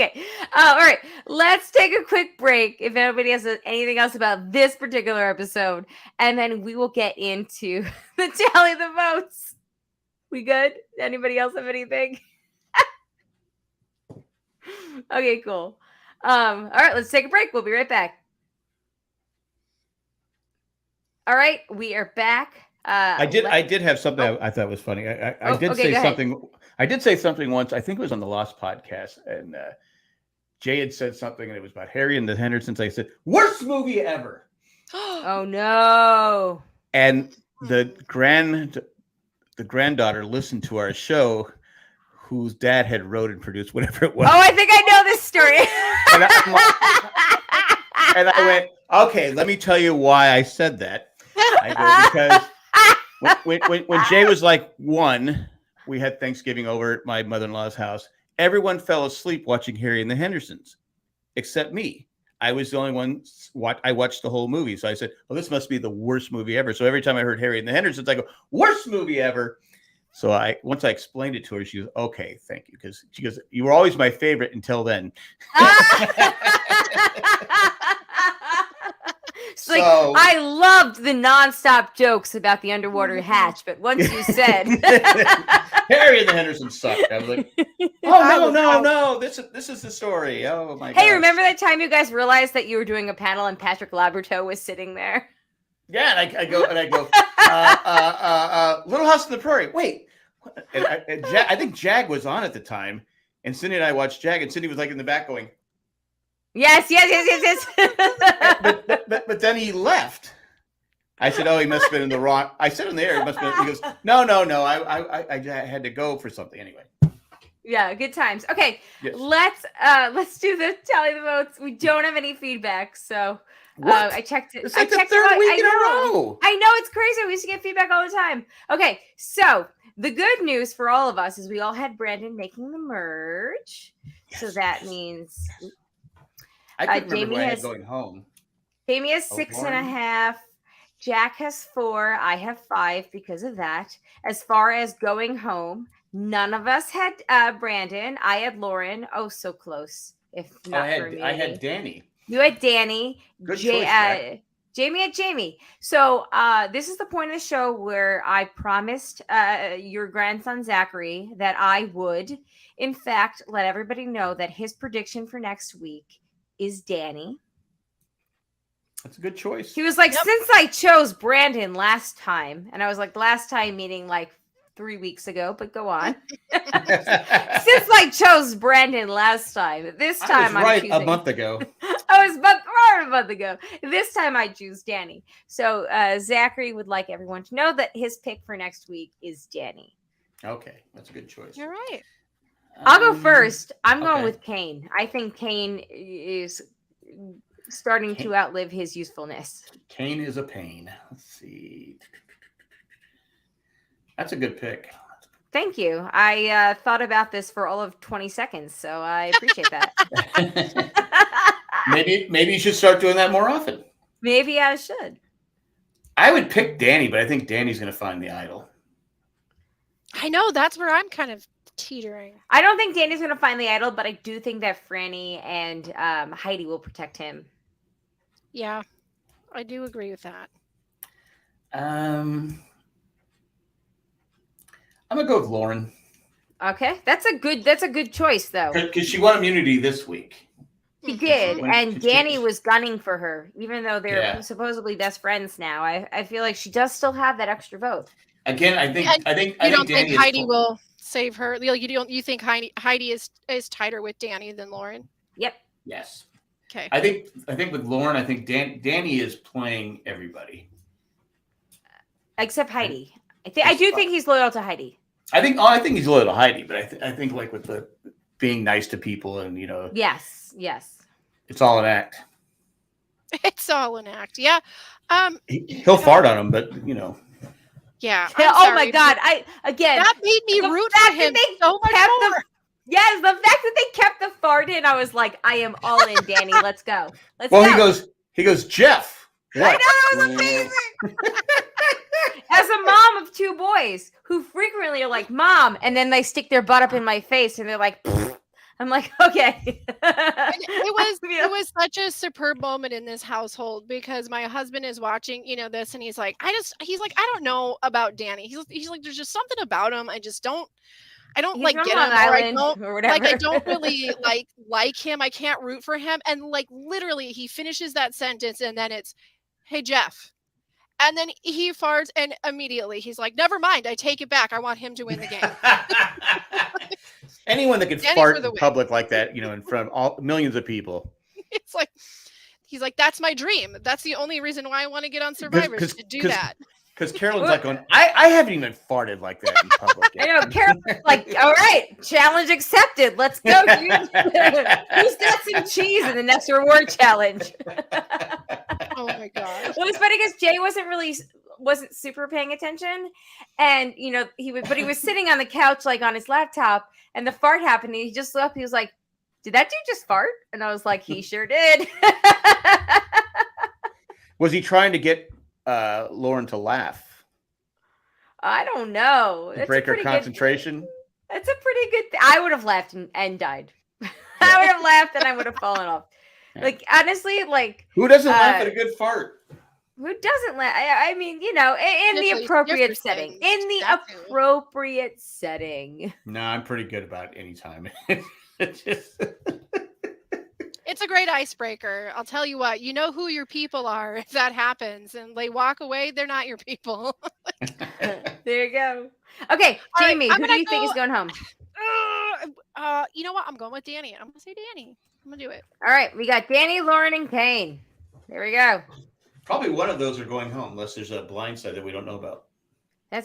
Okay. All right. Let's take a quick break. If anybody has anything else about this particular episode, and then we will get into the tally the votes. We good? Anybody else have anything? Okay, cool. All right, let's take a break. We'll be right back. All right, we are back. I did have something I thought was funny. I did say something. I did say something once. I think it was on the Lost podcast, and Jay had said something, and it was about Harry and the Hendersons. I said, "Worst movie ever." Oh no! And the granddaughter listened to our show, whose dad had wrote and produced whatever it was. Oh, I think I know this story. And I went, okay, let me tell you why I said that. I go, because when Jay was like 1, we had Thanksgiving over at my mother-in-law's house. Everyone fell asleep watching Harry and the Hendersons, except me. I was the only one. I watched the whole movie, so I said, "Well, this must be the worst movie ever." So every time I heard Harry and the Hendersons, I go, "Worst movie ever." So once I explained it to her, she goes, "Okay, thank you," because she goes, "You were always my favorite until then." So, I loved the nonstop jokes about the underwater hatch, but once you said Harry and the Hendersons sucked, I was like, "Oh no! This is the story." Oh my god! Hey, remember that time you guys realized that you were doing a panel and Patrick Laberto was sitting there? Yeah, and I go, Little House on the Prairie. Wait, and I think Jag was on at the time, and Cindy and I watched Jag, and Cindy was like in the back going, Yes. but then he left. I said, "Oh, he must have been in the wrong." I said in the air, he must have been. He goes, "No. I had to go for something anyway." Yeah, good times. Okay, yes. Let's do the tally the votes. We don't have any feedback, so I checked it. It's like I checked the third week in a know. row. I know, it's crazy. We used to get feedback all the time. Okay, so the good news for all of us is we all had Brandon making the merge. Yes. So that means I couldn't remember who I had going home. Jamie has 6.5. Jack has 4. I have 5 because of that. As far as going home, none of us had Brandon. I had Lauren. Oh, so close. If not for me. I had Danny. You had Danny. Good choice, Jamie had Jamie. So this is the point of the show where I promised your grandson Zachary that I would, in fact, let everybody know that his prediction for next week is Danny. That's a good choice. He was like, since I chose Brandon last time, and I was like, last time meaning like 3 weeks ago, but go on. Since I chose Brandon last time, this time I'm choosing. A month ago. I was a month ago. This time I choose Danny. So Zachary would like everyone to know that his pick for next week is Danny. Okay, that's a good choice. You're right. I'll go first. I'm going with Kane. I think Kane is starting to outlive his usefulness. Kane is a pain. Let's see. That's a good pick. Thank you. I thought about this for all of 20 seconds, so I appreciate that. Maybe you should start doing that more often. Maybe I should. I would pick Danny, but I think Danny's going to find the idol. I know, that's where I'm kind of teetering. I don't think Danny's going to find the idol, but I do think that Franny and Heidi will protect him. Yeah, I do agree with that. I'm gonna go with Lauren. Okay, that's a good choice though. Because she won immunity this week. She did, and Danny was gunning for her, even though they're supposedly best friends now. I feel like she does still have that extra vote. Again, I think you don't think Heidi will save her. You think Heidi is tighter with Danny than Lauren? Yep. Yes. Okay. I think with Lauren, I think Danny is playing everybody except Heidi. I do think he's loyal to Heidi. I think he's loyal to Heidi, but I think like with the being nice to people and Yes. It's all an act. It's all an act. Yeah. He'll fart on him, but Yeah. Oh my God! That made me root for him so much more. Yes, the fact that they kept the fart in, I was like, I am all in, Danny. Let's go. He goes, Jeff. What? I know, that was amazing. As a mom of 2 boys who frequently are like, Mom, and then they stick their butt up in my face and they're like, pfft. I'm like, okay. And it was such a superb moment in this household because my husband is watching, this, and he's like, I don't know about Danny. He's like, there's just something about him. I don't He's like from get Long him, Island or or whatever. I don't really like him. I can't root for him. And like literally he finishes that sentence and then it's, hey Jeff. And then he farts and immediately he's like, never mind, I take it back. I want him to win the game. Anyone that can Danny fart for the in win. public like that, in front of all millions of people. It's like, he's like, that's my dream. That's the only reason why I want to get on Survivor is to do that. Because Carolyn's like going, I haven't even farted like that in public yet. I know, Carolyn's like, all right, challenge accepted. Let's go, dude. Who's got some cheese in the next reward challenge? Oh my gosh. Well, it's funny because Jay wasn't super paying attention, and he was sitting on the couch like on his laptop, and the fart happened. And he just looked up. He was like, "Did that dude just fart?" And I was like, "He sure did." Was he trying to get Lauren to laugh? I don't know. Break her concentration. That's a pretty good. I would have laughed and died. I would have laughed and I would have fallen off. Yeah. Like honestly, like who doesn't laugh at a good fart? Who doesn't laugh? I mean, in the appropriate setting. In the appropriate setting. No, I'm pretty good about any time. It's a great icebreaker. I'll tell you what, you know who your people are if that happens and they walk away, they're not your people. There you go. Okay, Jamie, who do you think is going home? You know what? I'm going with Danny. I'm going to say Danny. I'm going to do it. All right, we got Danny, Lauren, and Kane. There we go. Probably one of those are going home unless there's a blind side that we don't know about.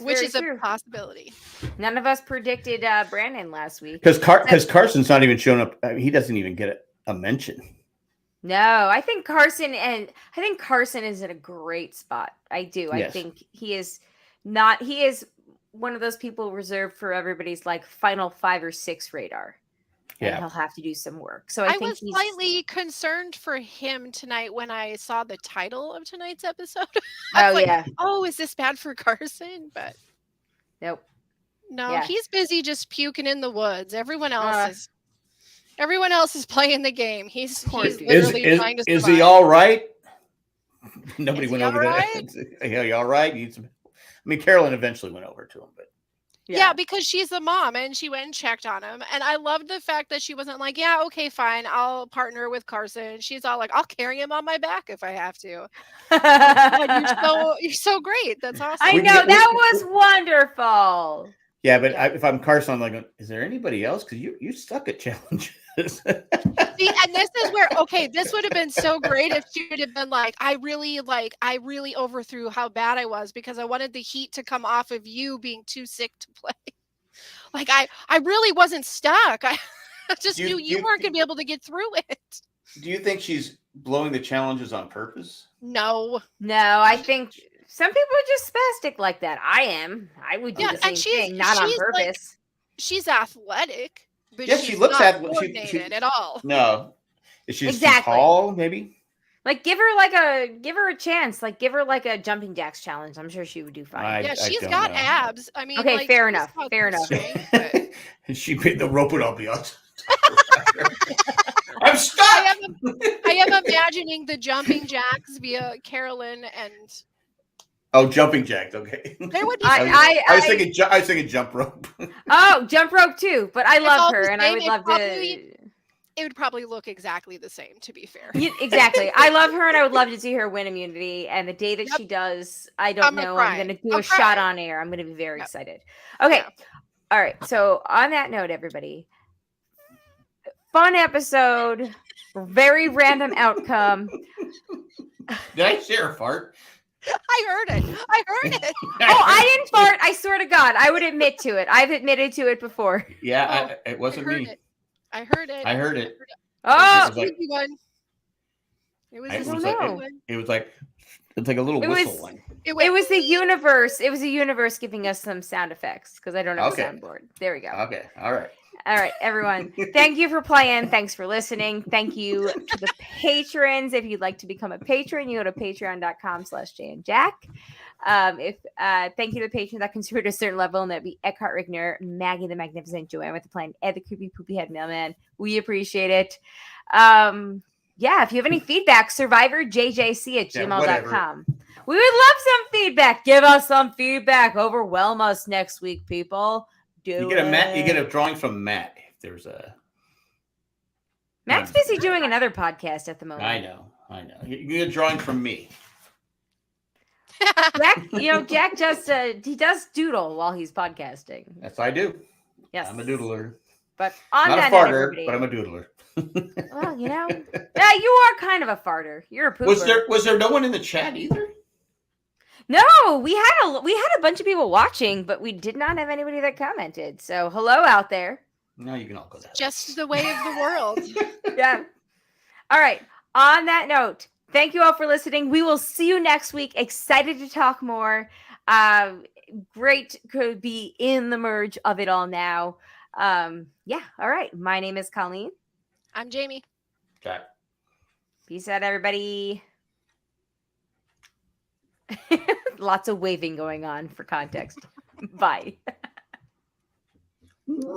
Which is true. A possibility. None of us predicted Brandon last week. Because Carson's not even showing up. He doesn't even get a mention. No, I think Carson is in a great spot. I do. Yes. I think he is one of those people reserved for everybody's like final 5 or 6 radar. And he'll have to do some work. So I think was slightly concerned for him tonight when I saw the title of tonight's episode. Yeah. Oh, is this bad for Carson? But nope. No, he's busy just puking in the woods. Everyone else is playing the game. He's literally trying to survive. Is he all right? Nobody went over right? there. Are you all right? Carolyn eventually went over to him, but. Yeah, because she's the mom and she went and checked on him. And I loved the fact that she wasn't like, yeah, okay, fine. I'll partner with Carson. She's all like, I'll carry him on my back if I have to. You're so great. That's awesome. I know. That was wonderful. Yeah, but if I'm Carson, I'm like, is there anybody else? Because you suck at challenges. See, and this is where, this would have been so great if she would have been like, I really overthrew how bad I was because I wanted the heat to come off of you being too sick to play. Like, I really wasn't stuck. I just knew you weren't going to be able to get through it. Do you think she's blowing the challenges on purpose? No, I think some people are just spastic like that. I would do the same thing, not on purpose. Like, she's athletic. But yes, she looks coordinated at all. No, is she tall? Maybe. Like give her a chance. Like give her like a jumping jacks challenge. I'm sure she would do fine. She's got abs. I mean, okay, fair enough. Strength, she paid the rope would all be out. I'm stuck. I am imagining the jumping jacks via Carolyn and. Oh, jumping jacks. Okay. There would be. I was thinking jump rope. Oh, jump rope too. But I love her, and I would love to. It would probably look exactly the same. To be fair. Exactly. I love her, and I would love to see her win immunity. And the day that she does, I don't know. I'm going to do a shot on air. I'm going to be very excited. Okay. Yeah. All right. So on that note, everybody, fun episode. Very random outcome. Did I share a fart? I heard it. Oh, I didn't fart. I swear to God, I would admit to it. I've admitted to it before. Yeah, it wasn't me. I heard it. Oh, it was like a little whistle. It was the universe. It was the universe giving us some sound effects because I don't have a soundboard. There we go. Okay. All right, everyone. Thank you for playing. Thanks for listening. Thank you to the patrons. If you'd like to become a patron, you go to patreon.com/JayandJack. Thank you to the patrons that contribute to a certain level, and that'd be Eckhart Rigner, Maggie the Magnificent, Joanne with the Plan, Ed the Creepy Poopy Head Mailman. We appreciate it. Yeah, if you have any feedback, survivorjjc@gmail.com. We would love some feedback. Give us some feedback. Overwhelm us next week, people. You get a drawing from Matt. If there's a Matt's busy doing another podcast at the moment. I know. You get a drawing from me. Jack just he does doodle while he's podcasting. That's what I do. Yes, I'm a doodler. But on Not that a farter, everybody, but I'm a doodler. well, yeah, you are kind of a farter. You're a pooper. Was there no one in the chat either? No, we had a bunch of people watching, but we did not have anybody that commented. So hello out there. No, you can all go that. Just the way of the world. Yeah. All right. On that note, thank you all for listening. We will see you next week. Excited to talk more. Great could be in the merge of it all now. Yeah. All right. My name is Colleen. I'm Jamie. Jack. Peace out, everybody. Lots of waving going on for context. Bye.